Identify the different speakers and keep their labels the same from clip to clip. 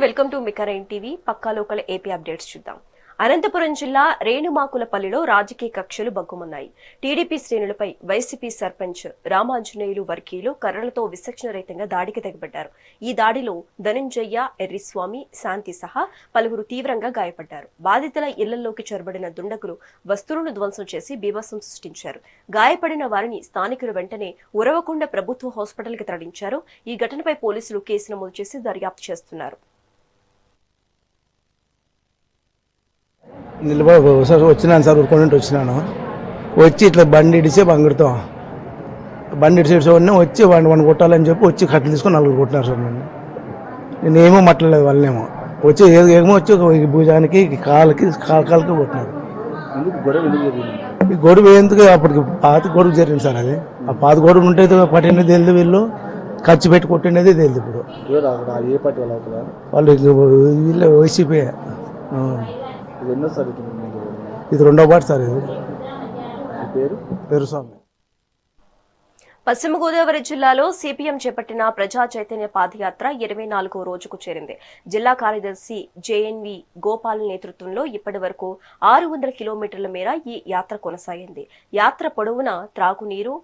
Speaker 1: Welcome to మికరైన్ TV. పక్కా local AP updates చూద్దాం. అనంతపురం జిల్లా రేణుమాకులపల్లిలో రాజకీయ కక్షలు బగ్గుమన్నాయి. టీడీపీ శ్రేణులపై వైసీపీ సర్పంచ్ రామాంజనేయులు వర్గీయులు కర్రలతో విచక్షణరహితంగా దాడికి తెగబడ్డారు. ఈ దాడిలో ధనంజయ్య, ఎర్రిస్వామి, శాంతి సహా పలువురు తీవ్రంగా గాయపడ్డారు. బాధితుల ఇళ్లలోకి చొరబడిన దుండగులు వస్తువులను ధ్వంసం చేసి బీభత్సం సృష్టించారు. గాయపడిన వారిని స్థానికులు వెంటనే ఉరవకొండ ప్రభుత్వ హాస్పిటల్కి తరలించారు. ఈ ఘటనపై పోలీసులు కేసు నమోదు చేసి దర్యాప్తు చేస్తున్నారు.
Speaker 2: వచ్చినాను సార్, ఊరుకొని వచ్చినాను. వచ్చి ఇట్లా బండి ఇడిసే బంగిడితో బండి ఇడిసే వచ్చి వాడిని కొట్టాలని చెప్పి వచ్చి కట్టలు తీసుకొని నలుగురు కొట్టినారు సార్. నేనేమో మట్టలేదు వాళ్ళేమో వచ్చి ఏమో వచ్చి భుజానికి కాళ్ళకి కొట్టినారు. ఈ గొడవ ఎందుకు అప్పటికి పాత గొడవ జరిగింది సార్. అది ఆ పాత గొడవ ఉంటే పట్టినది తెలియదు, వీళ్ళు ఖర్చు పెట్టి కొట్టినది తెలియదు. ఇప్పుడు వాళ్ళు వీళ్ళు వైసీపీ. ఇది రెండో పాట సార్. ఇది పేరు స్వామి.
Speaker 1: పశ్చిమ గోదావరి జిల్లాలో సిపిఎం చేపట్టిన ప్రజా చైతన్య పాదయాత్ర 24వ రోజుకు చేరింది. జిల్లా కార్యదర్శి జేఎన్వి గోపాల్ నేతృత్వంలో ఇప్పటి వరకు 600 కిలోమీటర్ల మేర ఈ యాత్ర కొనసాగింది. యాత్ర పొడవునా త్రాగునీరు,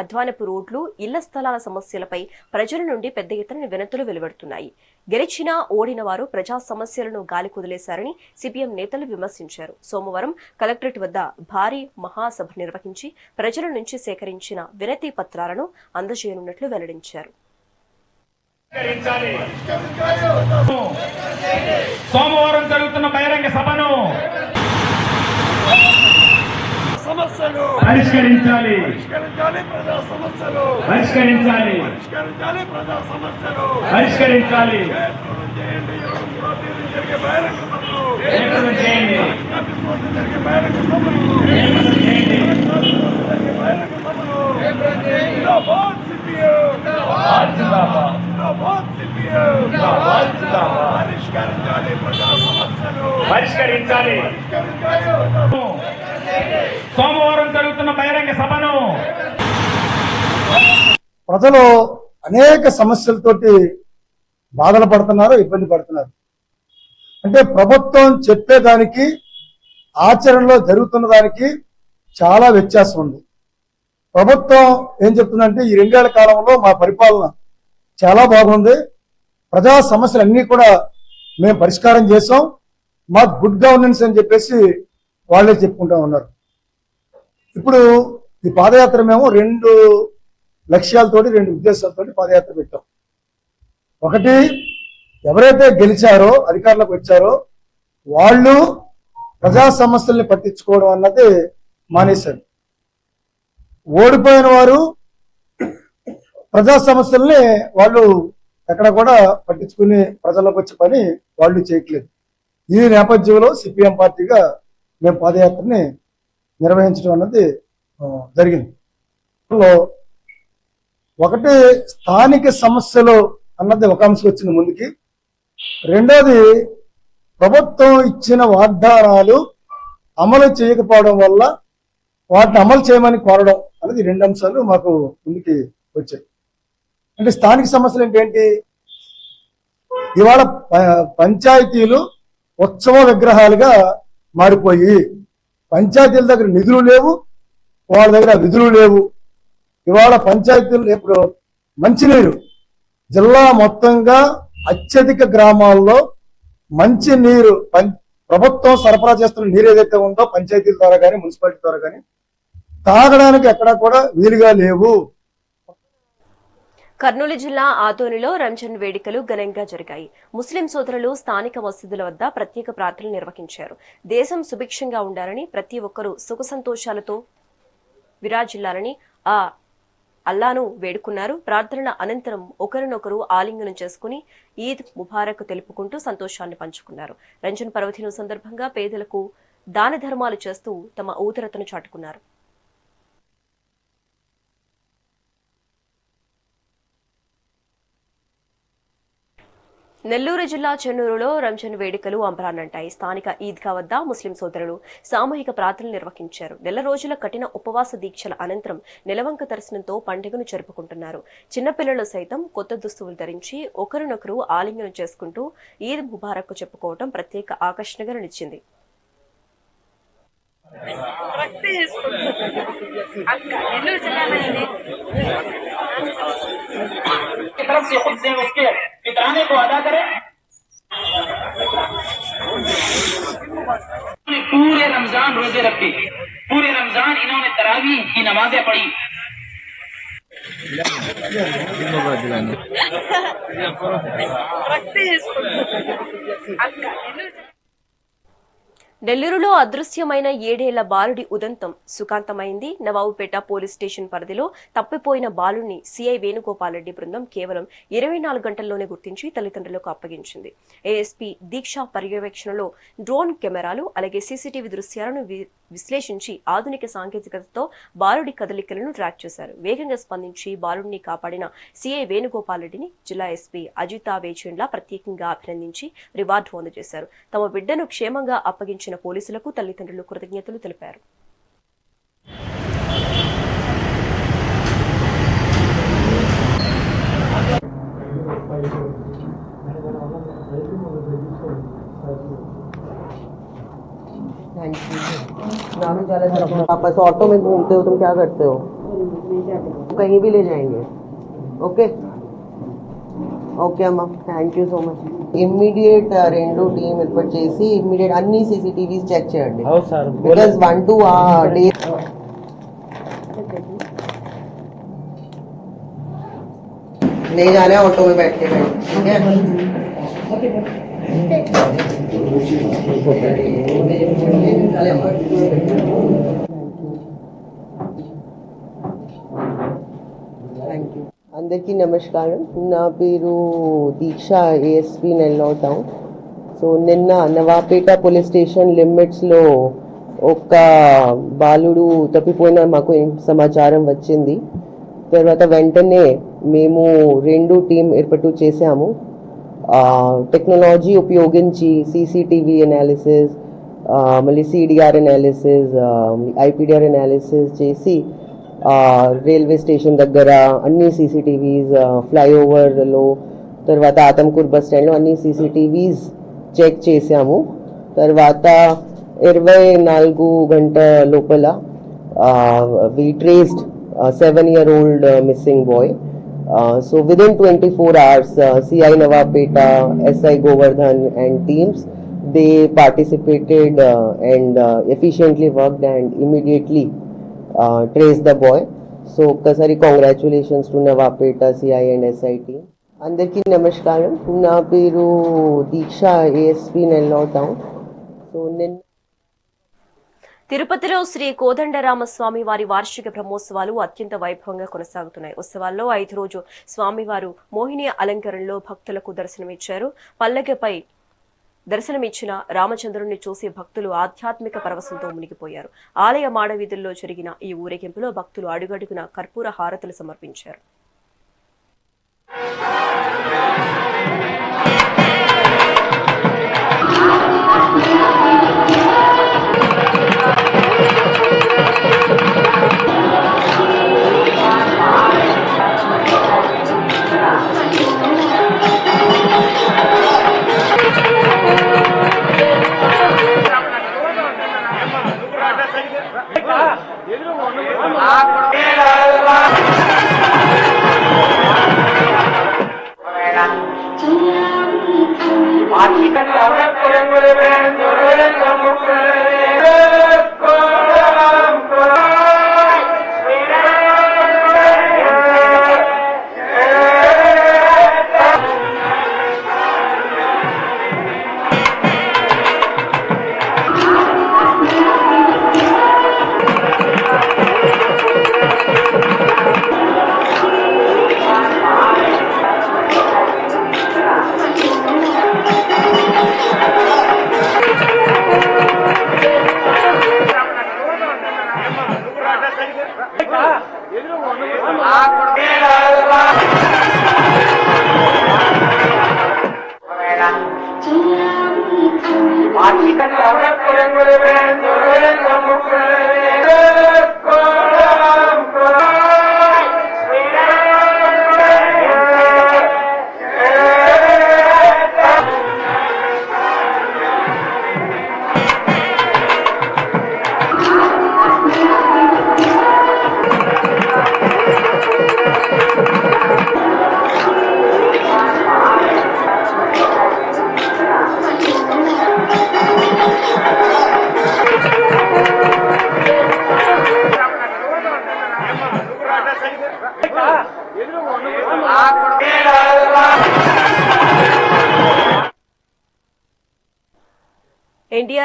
Speaker 1: అధ్వానపు రోడ్లు, ఇళ్ల స్థలాల సమస్యలపై ప్రజల నుండి పెద్ద ఎత్తున వినతులు వెలువడుతున్నాయి. గెలిచినా ఓడిన వారు ప్రజా సమస్యలను గాలి కుదిలేశారని సిపిఎం నేతలు విమర్శించారు. సోమవారం కలెక్టరేట్ వద్ద భారీ మహాసభ నిర్వహించి ప్రజల నుంచి సేకరించిన వినతి పత్రాలను అందజేయనున్నట్లు వెల్లడించారు.
Speaker 3: సోమవారం జరుగుతున్న బహిరంగ సభను పరిష్కరించాలి, పరిష్కరించాలి, పరిష్కరించాలి. పరిష్కరించాలి. సోమవారం జరుగుతున్న బహిరంగ సభను
Speaker 4: ప్రజలు అనేక సమస్యలతోటి బాధలు పడుతున్నారు, ఇబ్బంది పడుతున్నారు. అంటే ప్రభుత్వం చెప్పేదానికి ఆచరణలో జరుగుతున్న దానికి చాలా వ్యత్యాసం ఉంది. ప్రభుత్వం ఏం చెప్తుందంటే ఈ 2 ఏళ్ల కాలంలో మా పరిపాలన చాలా బాగుంది, ప్రజా సమస్యలు అన్నీ కూడా మేము పరిష్కారం చేసాం, మాకు గుడ్ గవర్నెన్స్ అని చెప్పేసి వాళ్ళే చెప్పుకుంటా ఉన్నారు. ఇప్పుడు ఈ పాదయాత్ర మేము 2 లక్ష్యాలతోటి 2 ఉద్దేశాలతోటి పాదయాత్ర పెట్టాం. ఒకటి, ఎవరైతే గెలిచారో అధికారులకు వచ్చారో వాళ్ళు ప్రజా సమస్యల్ని పట్టించుకోవడం అన్నది మానేశారు. ఓడిపోయిన వారు ప్రజా సమస్యల్ని వాళ్ళు ఎక్కడ కూడా పట్టించుకుని ప్రజలకు వచ్చే పని వాళ్ళు చేయట్లేదు. ఈ నేపథ్యంలో సిపిఎం పార్టీగా మేము పాదయాత్రని నిర్వహించడం అన్నది జరిగింది. ఒకటి, స్థానిక సమస్యలు అన్నది ఒక అంశం వచ్చింది ముందుకి. రెండోది, ప్రభుత్వం ఇచ్చిన వాగ్దానాలు అమలు చేయకపోవడం వల్ల వాటిని అమలు చేయమని కోరడం అనేది 2 అంశాలు మాకు ముందుకి వచ్చాయి. అంటే స్థానిక సమస్యలు ఏంటి? ఇవాళ పంచాయతీలు ఉత్సవ విగ్రహాలుగా మారిపోయి పంచాయతీల దగ్గర నిధులు లేవు, వాళ్ళ దగ్గర విధులు లేవు. ఇవాళ పంచాయతీలు ఇప్పుడు మంచినీరు జిల్లా మొత్తంగా అత్యధిక గ్రామాల్లో మంచి నీరు ప్రభుత్వం సరఫరా చేస్తున్న నీరు ఏదైతే ఉందో పంచాయతీల ద్వారా కానీ మున్సిపాలిటీ ద్వారా కానీ తాగడానికి ఎక్కడా కూడా వీలుగా లేవు.
Speaker 1: కర్నూలు జిల్లా ఆదోనిలో రంజాన్ వేడుకలు ఘనంగా జరిగాయి. ముస్లిం సోదరులు స్థానిక మసీదుల వద్ద ప్రత్యేక ప్రార్థనలు నిర్వహించారు. దేశం సుభిక్షంగా ఉండాలని, ప్రతి ఒక్కరూ సుఖ సంతోషాలతో విరాజిల్లాలని ఆ అల్లాను వేడుకున్నారు. ప్రార్థనల అనంతరం ఒకరినొకరు ఆలింగనం చేసుకుని ఈద్ ముబారక్ తెలుపుకుంటూ సంతోషాన్ని పంచుకున్నారు. రంజాన్ పర్వదినం సందర్భంగా పేదలకు దాన ధర్మాలు చేస్తూ తమ ఊదరతను చాటుకున్నారు. నెల్లూరు జిల్లా చెన్నూరులో రంజాన్ వేడుకలు అంబరాన్నంటాయి. స్థానిక ఈద్గా వద్ద ముస్లిం సోదరులు సామూహిక ప్రార్థనలు నిర్వహించారు. నెల రోజుల కఠిన ఉపవాస దీక్షల అనంతరం నెలవంక దర్శనంతో పండుగను జరుపుకుంటున్నారు. చిన్నపిల్లలు సైతం కొత్త దుస్తువులు ధరించి ఒకరినొకరు ఆలింగనం చేసుకుంటూ ఈద్ ముబారక్ చెప్పుకోవడం ప్రత్యేక ఆకర్షణగా నిలిచింది.
Speaker 5: तरफ से खुद से उसके फितराने को अदा करें। पूरे रमजान रोजे रखे, पूरे रमजान इन्होंने तरावी की नमाजें पढ़ी।
Speaker 1: నెల్లూరులో అదృశ్యమైన 7 ఏళ్ల బాలుడి ఉదంతం సుఖాంతమైంది. నవాబుపేట పోలీస్ స్టేషన్ పరిధిలో తప్పిపోయిన బాలుడిని సీఐ వేణుగోపాల్ రెడ్డి బృందం కేవలం 24 గంటల్లోనే గుర్తించి తల్లిదండ్రులకు అప్పగించింది. ఏఎస్పీ దీక్ష పర్యవేక్షణలో డ్రోన్ కెమెరాలు అలాగే సీసీటీవీ దృశ్యాలను విశ్లేషించి ఆధునిక సాంకేతికతతో బాలుడి కదలికలను ట్రాక్ చేశారు. వేగంగా స్పందించి బాలుడిని కాపాడిన సీఐ వేణుగోపాల్ రెడ్డిని జిల్లా ఎస్పీ అజితా వేచేండ్ల ప్రత్యేకంగా అభినందించి రివార్డు అందజేశారు. తమ బిడ్డను క్షేమంగా అప్పగించిన పోలీసులకు తల్లిదండ్రులు కృతజ్ఞతలు తెలిపారు.
Speaker 6: वापस ऑटो में घूमते हो तुम क्या करते हो? कहीं भी ले जाएंगे. ओके ఓకే అమ్మా, thank you so much. Immediate రెండు టీం ఏర్పాటు చేసి ఇమ్మీడియట్ అన్ని సీసీటీవీస్ చెక్ చేయండి. బికాస్ 1-2 డే ले जा रहे हैं ऑटो में बैठ के, ठीक है? Thank you. అందరికీ నమస్కారం. నా పేరు దీక్ష, ఏఎస్పీ నెల్లూరు టౌన్. సో నిన్న నవాపేట పోలీస్ స్టేషన్ లిమిట్స్లో ఒక బాలుడు తప్పిపోయిన మాకు సమాచారం వచ్చింది. తర్వాత వెంటనే మేము రెండు టీం ఏర్పాటు చేసాము. టెక్నాలజీ ఉపయోగించి సీసీటీవీ అనాలిసిస్, మళ్ళీ సిడిఆర్ అనాలిసిస్, ఐపీడిఆర్ అనాలిసిస్ చేసి రైల్వే స్టేషన్ దగ్గర అన్ని సీసీటీవీస్, ఫ్లైఓవర్లో, తర్వాత ఆతంకూర్ బస్ స్టాండ్లో అన్ని సీసీటీవీస్ చెక్ చేసాము. తర్వాత 24 గంటల లోపల we traced a 7-year-old missing boy. So within 24 hours, CI Navapeta, SI Govardhan and teams, they participated and efficiently worked and immediately traced the boy. So Kasari, congratulations to Navapeta, CI and SI team. Andarki namaskaram. Na peru Deeksha, ASP Nellore town. So
Speaker 1: తిరుపతిలో శ్రీ కోదండరామస్వామి వారి వార్షిక బ్రహ్మోత్సవాలు అత్యంత వైభవంగా కొనసాగుతున్నాయి. ఉత్సవాల్లో 5 రోజు స్వామివారు మోహిని అలంకరణలో భక్తులకు దర్శనమిచ్చారు. పల్లకిపై దర్శనమిచ్చిన రామచంద్రుడిని చూసి భక్తులు ఆధ్యాత్మిక పరవశంతో మునిగిపోయారు. ఆలయ మాడవీధుల్లో జరిగిన ఈ ఊరేగింపులో భక్తులు అడుగడుగున కర్పూర హారతులు సమర్పించారు.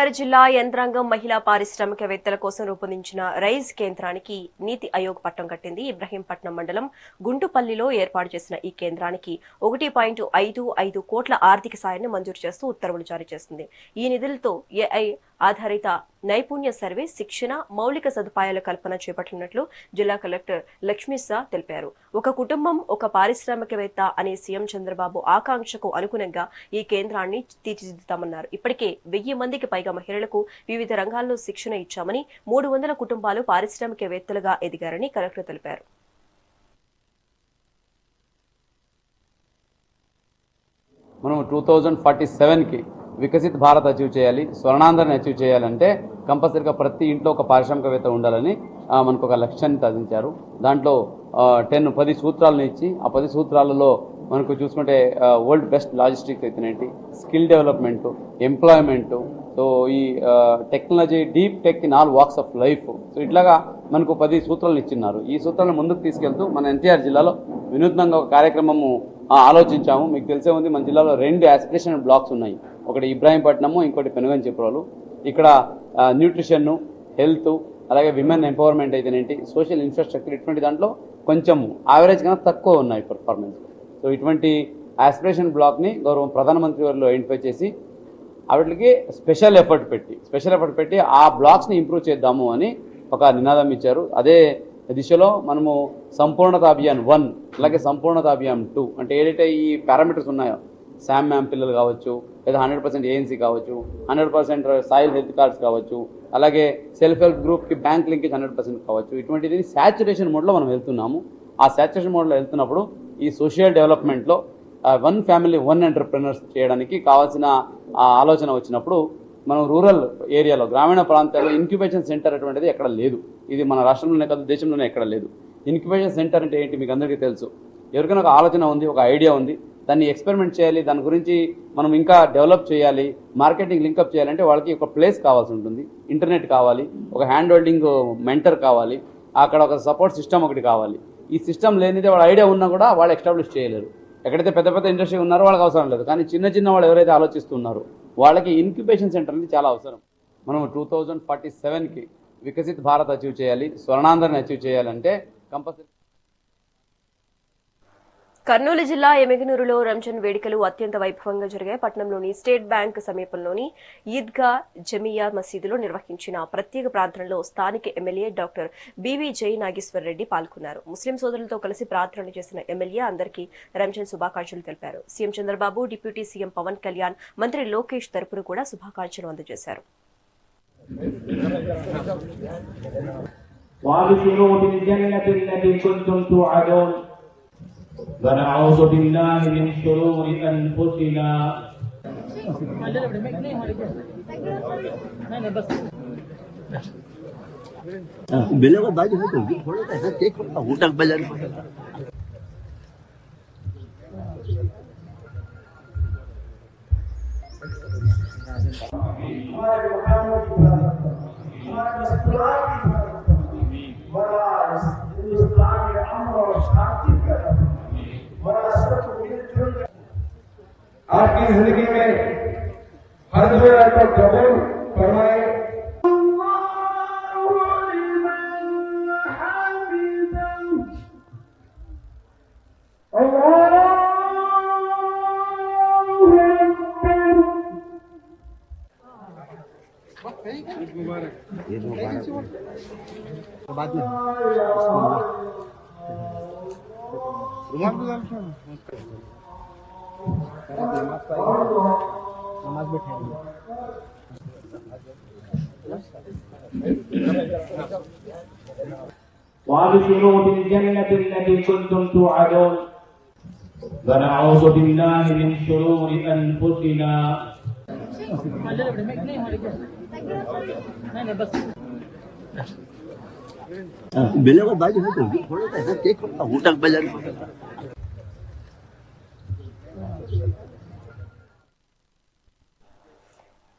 Speaker 1: తూర్పుగోదావరి జిల్లా యంత్రాంగం మహిళా పారిశ్రామికవేత్తల కోసం రూపొందించిన రైజ్ కేంద్రానికి నీతి ఆయోగ్ పట్టం కట్టింది. ఇబ్రహీంపట్నం మండలం గుంటుపల్లిలో ఏర్పాటు చేసిన ఈ కేంద్రానికి 1.55 కోట్ల ఆర్థిక సాయాన్ని మంజూరు చేస్తూ ఉత్తర్వులు జారీ చేసింది. ఈ నిధులతో ఏఐ ఆధారిత నైపుణ్య సర్వే, శిక్షణ, మౌలిక సదుపాయాల కల్పన చేపట్టినట్లు జిల్లా కలెక్టర్ లక్ష్మీసా తెలిపారు. ఒక కుటుంబం ఒక పారిశ్రామికవేత్త అనే సీఎం చంద్రబాబు ఆకాంక్షకు అనుగుణంగా ఈ కేంద్రాన్ని తీర్చిదిద్దుతామన్నారు. ఇప్పటికే 1000 మందికి పైగా మహిళలకు వివిధ రంగాల్లో శిక్షణ ఇచ్చామని, 300 కుటుంబాలు పారిశ్రామికవేత్తలుగా ఎదిగారని కలెక్టర్ తెలిపారు.
Speaker 7: మనం 2047కి వికసిత్ భారత్ అచీవ్ చేయాలి, స్వర్ణాంధ్రని అచీవ్ చేయాలంటే కంపల్సరీగా ప్రతి ఇంట్లో ఒక పారిశ్రామికవేత్త ఉండాలని మనకు ఒక లక్ష్యాన్ని సాధించారు. దాంట్లో 10 సూత్రాలను ఇచ్చి ఆ 10 సూత్రాలలో మనకు చూసుకుంటే వరల్డ్ బెస్ట్ లాజిస్టిక్స్ అయితేనేంటి, స్కిల్ డెవలప్మెంట్, ఎంప్లాయ్మెంట్, సో ఈ technology, deep tech in all walks of life, so ఇట్లాగా మనకు 10 సూత్రాలను ఇచ్చిన్నారు. ఈ సూత్రాలను ముందుకు తీసుకెళ్తూ మన ఎన్టీఆర్ జిల్లాలో వినూత్నంగా ఒక కార్యక్రమము ఆలోచించాము. మీకు తెలిసే ఉంది, మన జిల్లాలో 2 ఆస్పిరేషన్ బ్లాక్స్ ఉన్నాయి. ఒకటి ఇబ్రాహీంపట్నము, ఇంకోటి పెనుగంచిప్రోలు. ఇక్కడ న్యూట్రిషన్, హెల్త్, అలాగే విమెన్ ఎంపవర్మెంట్ అయితేనేంటి, సోషల్ ఇన్ఫ్రాస్ట్రక్చర్, ఇటువంటి దాంట్లో కొంచెం యావరేజ్ కన్నా తక్కువ ఉన్నాయి పర్ఫార్మెన్స్. సో ఇటువంటి ఆస్పిరేషన్ బ్లాక్ని గౌరవ ప్రధానమంత్రి వారిలో ఐడెంటిఫై చేసి వాటికి స్పెషల్ ఎఫర్ట్ పెట్టి ఆ బ్లాక్స్ని ఇంప్రూవ్ చేద్దాము అని ఒక నినాదం ఇచ్చారు. అదే దిశలో మనము సంపూర్ణత అభియాన్ 1 అలాగే సంపూర్ణత అభియాన్ 2 అంటే ఏదైతే ఈ పారామీటర్స్ ఉన్నాయో, శామ్ మ్యామ్ పిల్లలు కావచ్చు, లేదా 100% ANC కావచ్చు, 100% సాయిల్ హెల్త్ కార్డ్స్ కావచ్చు, అలాగే సెల్ఫ్ హెల్ప్ గ్రూప్కి బ్యాంక్ లింకేజ్ 100% కావచ్చు, ఇటువంటిది శాచ్యురేషన్ మోడ్లో మనం వెళ్తున్నాము. ఆ శాచ్యురేషన్ మోడ్లో వెళ్తున్నప్పుడు ఈ సోషల్ డెవలప్మెంట్లో 1 ఫ్యామిలీ 1 ఎంటర్ప్రెనర్స్ చేయడానికి కావాల్సిన ఆలోచన వచ్చినప్పుడు మనం రూరల్ ఏరియాలో, గ్రామీణ ప్రాంతాల్లో ఇన్క్యుబేషన్ సెంటర్ అటువంటిది ఎక్కడ లేదు. ఇది మన రాష్ట్రంలోనే కాదు, దేశంలోనే ఎక్కడ లేదు. ఇన్క్యుబేషన్ సెంటర్ అంటే ఏంటి మీకు అందరికీ తెలుసు. ఎవరికైనా ఒక ఆలోచన ఉంది, ఒక ఐడియా ఉంది, దాన్ని ఎక్స్పెరిమెంట్ చేయాలి, దాని గురించి మనం ఇంకా డెవలప్ చేయాలి, మార్కెటింగ్ లింకప్ చేయాలంటే వాళ్ళకి ఒక ప్లేస్ కావాల్సి ఉంటుంది, ఇంటర్నెట్ కావాలి, ఒక హ్యాండ్ హోల్డింగ్ మెంటర్ కావాలి, అక్కడ ఒక సపోర్ట్ సిస్టమ్ ఒకటి కావాలి. ఈ సిస్టమ్ లేనిదే వాళ్ళ ఐడియా ఉన్నా కూడా వాళ్ళు ఎస్టాబ్లిష్ చేయలేరు. ఎక్కడైతే పెద్ద పెద్ద ఇండస్ట్రీ ఉన్నారో వాళ్ళకి అవసరం లేదు, కానీ చిన్న వాళ్ళు ఎవరైతే ఆలోచిస్తున్నారో వాళ్ళకి ఇన్క్యుబేషన్ సెంటర్ అనేది చాలా అవసరం. మనం 2047కి వికసిత్ భారత్ అచీవ్ చేయాలి, స్వర్ణాంధ్రని అచీవ్ చేయాలంటే కంపల్సరీ.
Speaker 1: కర్నూలు జిల్లా ఎమిగనూరులో రంజాన్ వేడుకలు అత్యంత వైభవంగా జరిగాయి. పట్టణంలోని స్టేట్ బ్యాంక్ సమీపంలోని ఈద్గా జమియా మసీదులో నిర్వహించిన ప్రత్యేక ప్రార్థనలో స్థానిక ఎమ్మెల్యే డాక్టర్ బివి జై నాగేశ్వర్ రెడ్డి పాల్గొన్నారు. ముస్లిం సోదరులతో కలిసి ప్రార్థనలు చేసిన ఎమ్మెల్యే అందరికీ రంజాన్ శుభాకాంక్షలు తెలిపారు. CM Chandrababu, deputy CM Pawan Kalyan, మంత్రి లోకేష్ తరపున కూడా శుభాకాంక్షలు అందజేశారు.
Speaker 3: ونعوذ بالله من شرور أنفسنا
Speaker 8: बेले को बाजू में तो थोड़ा सा ऐसा चेक करता हूँ तक बाजार
Speaker 3: आपकी जिंदगी में हर दुआ को कबूल फरमाए। وابشروا بالجنة التي كنتم توعدون ونعوذ بالله من شرور أنفسنا
Speaker 8: बेले को बाजू में तो थोड़ा सा ऐसा चेक करता हूँ तक बाजार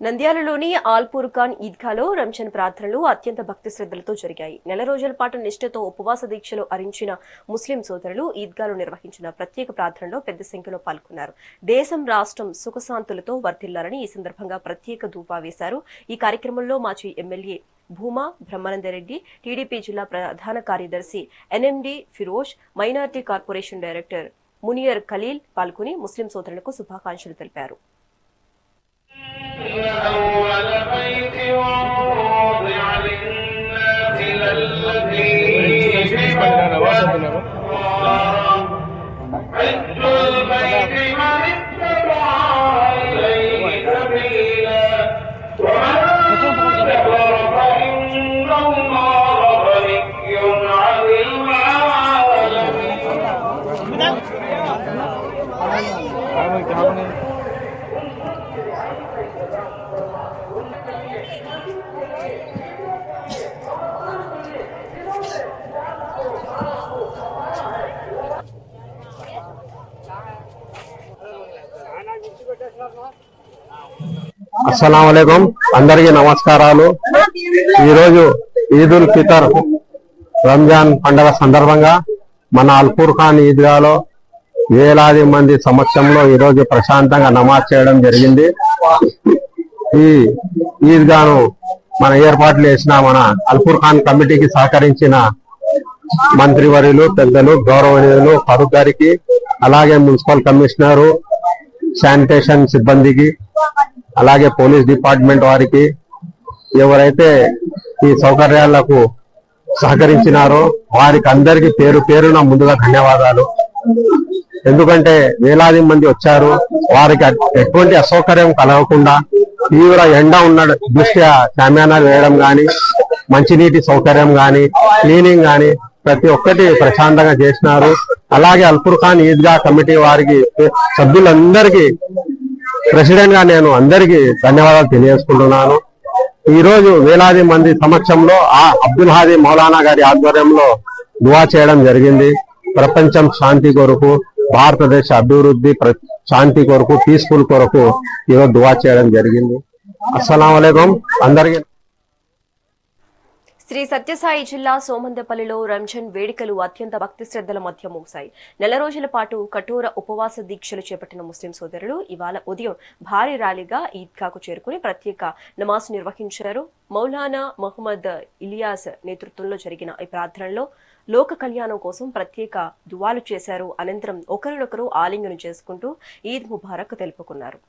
Speaker 1: నంద్యాలలోని ఆల్పూర్ ఖాన్ ఈద్గాలో రంజాన్ ప్రార్థనలు అత్యంత భక్తి శ్రద్ధలతో జరిగాయి. నెల రోజుల పాటు నిష్ఠతో ఉపవాస దీక్షలు అరించిన ముస్లిం సోదరులు ఈద్గాలో నిర్వహించిన ప్రత్యేక ప్రార్థనలో పెద్ద సంఖ్యలో పాల్గొన్నారు. దేశం రాష్ట్రం సుఖశాంతులతో వర్ధిల్లాలని ఈ సందర్భంగా ప్రత్యేక ధూపా వేశారు. ఈ కార్యక్రమంలో మాజీ ఎమ్మెల్యే భూమా బ్రహ్మానందరెడ్డి, టీడీపీ జిల్లా ప్రధాన కార్యదర్శి NMD Firoz, minority corporation director Munir Khalil పాల్గొని ముస్లిం సోదరులకు శుభాకాంక్షలు తెలిపారు.
Speaker 3: أول بيت وضع للناس للذي حج البيت من اتبع إليه سبيلا ومن كفر فإن الله غني عن العالمين.
Speaker 9: అస్సలాముఅలైకుం, అందరికీ నమస్కారాలు. ఈరోజు ఈద్ ఉల్ ఫితర్ రంజాన్ పండుగ సందర్భంగా మన అల్పూర్ ఖాన్ ఈద్గాలో వేలాది మంది సమక్షంలో ఈరోజు ప్రశాంతంగా నమాజ్ చేయడం జరిగింది. ఈ ఈద్గాను మన ఏర్పాట్లు చేసిన మన అల్పూర్ ఖాన్ కమిటీకి సహకరించిన మంత్రివర్యులు, పెద్దలు, గౌరవనీయులు ఫరూక్ గారికి, అలాగే మున్సిపల్ కమిషనరు, శానిటేషన్ సిబ్బందికి, అలాగే పోలీస్ డిపార్ట్మెంట్ వారికి, ఎవరైతే ఈ సౌకర్యాలకు సహకరించినారో వారికి అందరికీ పేరు పేరున ముందుగా ధన్యవాదాలు. ఎందుకంటే వేలాది మంది వచ్చారు, వారికి ఎటువంటి అసౌకర్యం కలగకుండా తీవ్ర ఎండ ఉన్న దృష్ట్యా శామ్యానాలు వేయడం గాని, మంచినీటి సౌకర్యం గాని, క్లీనింగ్ గాని ప్రతి ఒక్కటి ప్రశాంతంగా చేసినారు. అలాగే అల్పూర్ ఖాన్ ఈద్గా కమిటీ వారికి సభ్యులందరికీ ప్రెసిడెంట్ గా నేను అందరికీ ధన్యవాదాలు తెలియజేసుకుంటున్నాను. ఈ రోజు వేలాది మంది సమక్షంలో అబ్దుల్ హాదీ మౌలానా గారి ఆధ్వర్యంలో దువా చేయడం జరిగింది. ప్రపంచం శాంతి కొరకు, భారతదేశ అభివృద్ధి శాంతి కొరకు, పీస్ఫుల్ కొరకు ఈరోజు దువా చేయడం జరిగింది. అస్సలాముఅలైకుం అందరికీ.
Speaker 1: శ్రీ సత్యసాయి జిల్లా సోమందపల్లిలో రంజాన్ వేడుకలు అత్యంత భక్తి శ్రద్ధల మధ్య ముగిశాయి. నెల రోజుల పాటు కఠోర ఉపవాస దీక్షలు చేపట్టిన ముస్లిం సోదరులు ఇవాళ ఉదయం భారీ ర్యాలీగా ఈద్గాకు చేరుకుని ప్రత్యేక నమాజ్ నిర్వహించారు. మౌలానా మహమ్మద్ ఇలియాస్ నేతృత్వంలో జరిగిన ఈ ప్రార్థనలో లోక కళ్యాణం కోసం ప్రత్యేక దువాలు చేశారు. అనంతరం ఒకరినొకరు ఆలింగనం చేసుకుంటూ ఈద్ ముబారక్ తెలుపుకున్నారు.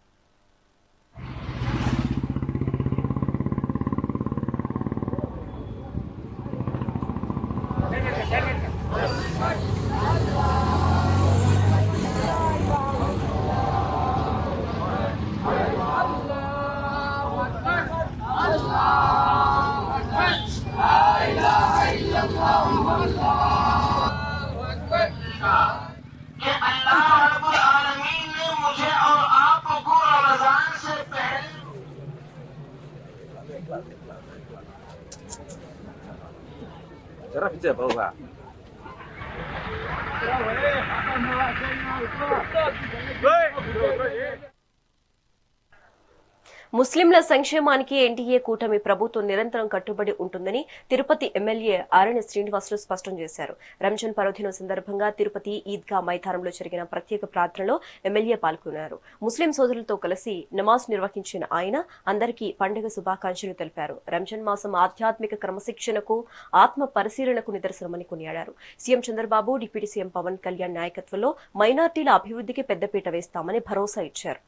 Speaker 1: ముస్లింల సంక్షేమానికి ఎన్డీఏ కూటమి ప్రభుత్వం నిరంతరం కట్టుబడి ఉంటుందని తిరుపతి ఎమ్మెల్యే ఆరణి శ్రీనివాసులు స్పష్టం చేశారు. రంజాన్ పర్వదినం సందర్భంగా తిరుపతి ఈద్గా మైదానంలో జరిగిన ప్రత్యేక ప్రార్థనలో ఎమ్మెల్యే పాల్గొన్నారు. ముస్లిం సోదరులతో కలిసి నమాజ్ నిర్వహించిన ఆయన అందరికీ పండుగ శుభాకాంక్షలు తెలిపారు. రంజాన్ మాసం ఆధ్యాత్మిక క్రమశిక్షణకు, ఆత్మ పరిశీలనకు నిదర్శనమని కొనియాడారు. CM Chandrababu, deputy CM Pawan Kalyan నాయకత్వంలో మైనార్టీల అభివృద్ధికి పెద్దపీట వేస్తామని భరోసా ఇచ్చారు.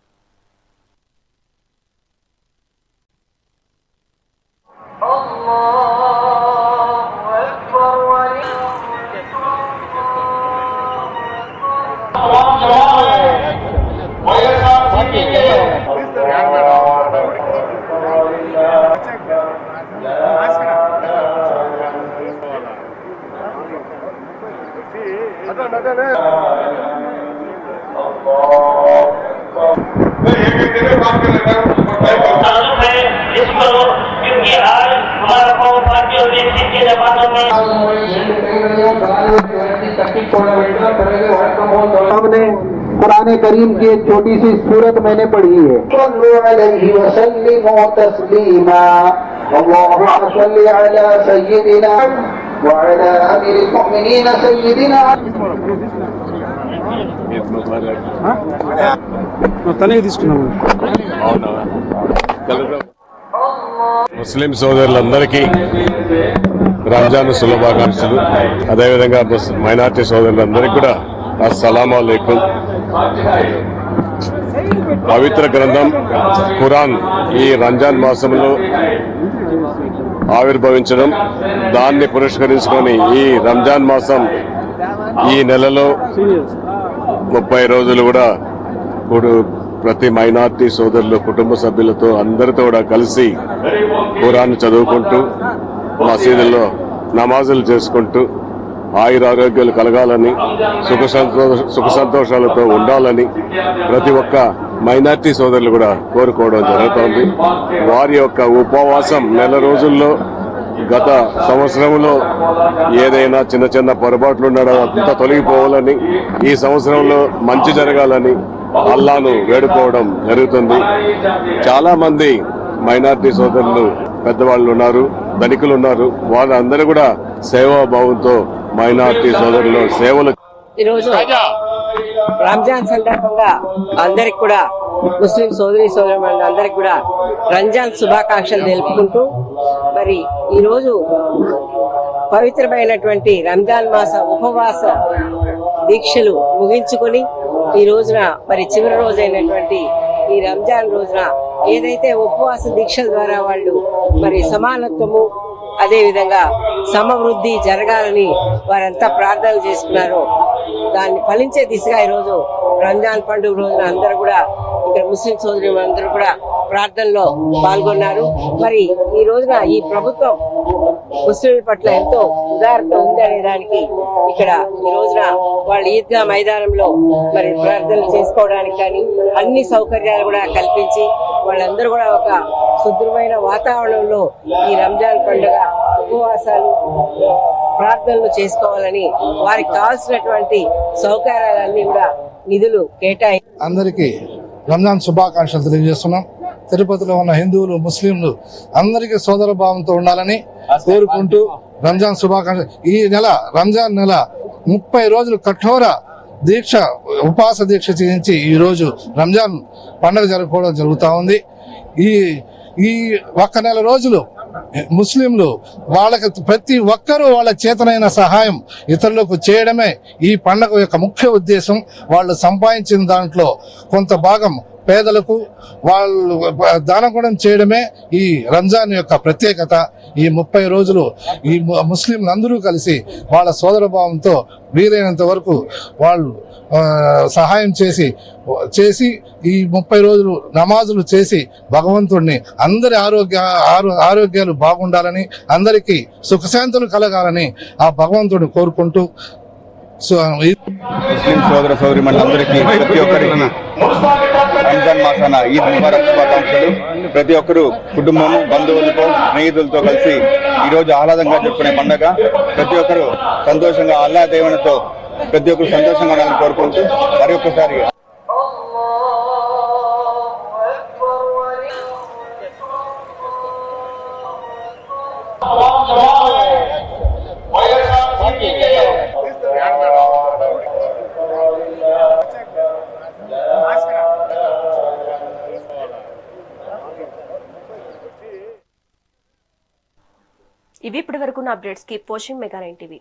Speaker 10: हमने
Speaker 3: कुरान करीम की एक छोटी सी सूरत मैंने पढ़ी है।
Speaker 9: ముస్లిం సోదరులందరికీ రంజాన్ శుభాకాంక్షలు. అదేవిధంగా మైనార్టీ సోదరులందరికీ కూడా అస్సలాము అలైకుం. పవిత్ర గ్రంథం ఖురాన్ ఈ రంజాన్ మాసంలో ఆవిర్భవించడం, దాన్ని పురస్కరించుకొని ఈ రంజాన్ మాసం ఈ నెలలో 30 రోజులు కూడా ప్రతి మైనార్టీ సోదరులు కుటుంబ సభ్యులతో అందరితో కూడా కలిసి ఖురాన్ చదువుకుంటూ మసీదుల్లో నమాజులు చేసుకుంటూ ఆయురారోగ్యాలు కలగాలని, సుఖ సంతోషాలతో ఉండాలని ప్రతి ఒక్క మైనార్టీ సోదరులు కూడా కోరుకోవడం జరుగుతోంది. వారి యొక్క ఉపవాసం నెల రోజుల్లో గత సంవత్సరంలో ఏదైనా చిన్న చిన్న పొరపాట్లు ఉన్నాడో అంతా తొలగిపోవాలని, ఈ సంవత్సరంలో మంచి జరగాలని అల్లాను వేడుకోవడం జరుగుతుంది. చాలా మంది మైనార్టీ సోదరులు పెద్దవాళ్ళు ఉన్నారు, ధనికులు ఉన్నారు. వాళ్ళందరూ కూడా సేవాభావంతో మైనార్టీ సోదరులు సేవలు.
Speaker 6: ఈరోజు రంజాన్ సందర్భంగా అందరికి కూడా ముస్లిం సోదరులు అందరికి కూడా రంజాన్ శుభాకాంక్షలు తెలుపుకుంటూ, మరి ఈరోజు పవిత్రమైనటువంటి రంజాన్ మాస ఉపవాస దీక్షలు ముగించుకొని ఈ రోజున మరి చివరి రోజైనటువంటి ఈ రంజాన్ రోజున ఏదైతే ఉపవాస దీక్షల ద్వారా వాళ్ళు మరి సమానత్వము, అదేవిధంగా సమవృద్ధి జరగాలని వారంతా ప్రార్థనలు చేసుకున్నారో దాన్ని ఫలించే దిశగా ఈరోజు రంజాన్ పండుగ రోజున అందరూ కూడా ఇక్కడ ముస్లిం సోదరులు అందరూ కూడా ప్రార్థనలో పాల్గొన్నారు. మరి ఈ రోజున ఈ ప్రభుత్వం ముస్లింల పట్ల ఎంతో ఉదారత ఉందనే దానికి ఇక్కడ ఈ రోజున వాళ్ళ ఈద్గా మైదానంలో మరి ప్రార్థనలు చేసుకోవడానికి కానీ అన్ని సౌకర్యాలు కూడా కల్పించి వాళ్ళందరూ కూడా ఒక సుదృఢమైన వాతావరణంలో ఈ రంజాన్ పండుగ ఉపవాసాలు ప్రార్థనలు చేసుకోవాలని వారికి కావాల్సినటువంటి సౌకర్యాలన్నీ కూడా నిధులు కేటాయి.
Speaker 4: అందరికీ రంజాన్ శుభాకాంక్షలు తెలియజేస్తున్నాం. తిరుపతిలో ఉన్న హిందువులు, ముస్లింలు అందరికీ సోదర భావంతో ఉండాలని కోరుకుంటూ రంజాన్ శుభాకాంక్షలు. ఈ నెల రంజాన్ నెల 30 రోజులు కఠోర దీక్ష, ఉపవాస దీక్ష చేయించి ఈ రోజు రంజాన్ పండుగ జరుపుకోవడం జరుగుతూ ఉంది. ఈ ఒక్క నెల రోజులు ముస్లింలు వాళ్ళకి ప్రతి ఒక్కరూ వాళ్ళ చేతనైన సహాయం ఇతరులకు చేయడమే ఈ పండుగ యొక్క ముఖ్య ఉద్దేశం. వాళ్ళు సంపాదించిన దాంట్లో కొంత భాగం పేదలకు వాళ్ళు దానగుణం చేయడమే ఈ రంజాన్ యొక్క ప్రత్యేకత. ఈ 30 రోజులు ఈ ముస్లింలందరూ కలిసి వాళ్ళ సోదర భావంతో వీలైనంత వరకు వాళ్ళు సహాయం చేసి ఈ 30 రోజులు నమాజులు చేసి భగవంతుడిని అందరి ఆరోగ్యాలు బాగుండాలని, అందరికీ సుఖశాంతులు కలగాలని ఆ భగవంతుడిని కోరుకుంటూ
Speaker 9: ముస్లిం సోదర సోదరి మండలందరికీ ప్రతి ఒక్కరికి రంజాన్ మాసాన ఈద్ ముబారక్ శుభాకాంక్షలు. ప్రతి ఒక్కరు కుటుంబము, బంధువులతో, స్నేహితులతో కలిసి ఈ రోజు ఆహ్లాదంగా జరుపుకునే పండుగ. ప్రతి ఒక్కరు సంతోషంగా ఆహ్లాదేవనతో ప్రతి ఒక్కరు సంతోషంగా ఉండాలని కోరుకుంటూ మరి ఒక్కసారి
Speaker 1: ఇవి ఇప్పటి వరకు నా updates. Keep watching mega 9 TV.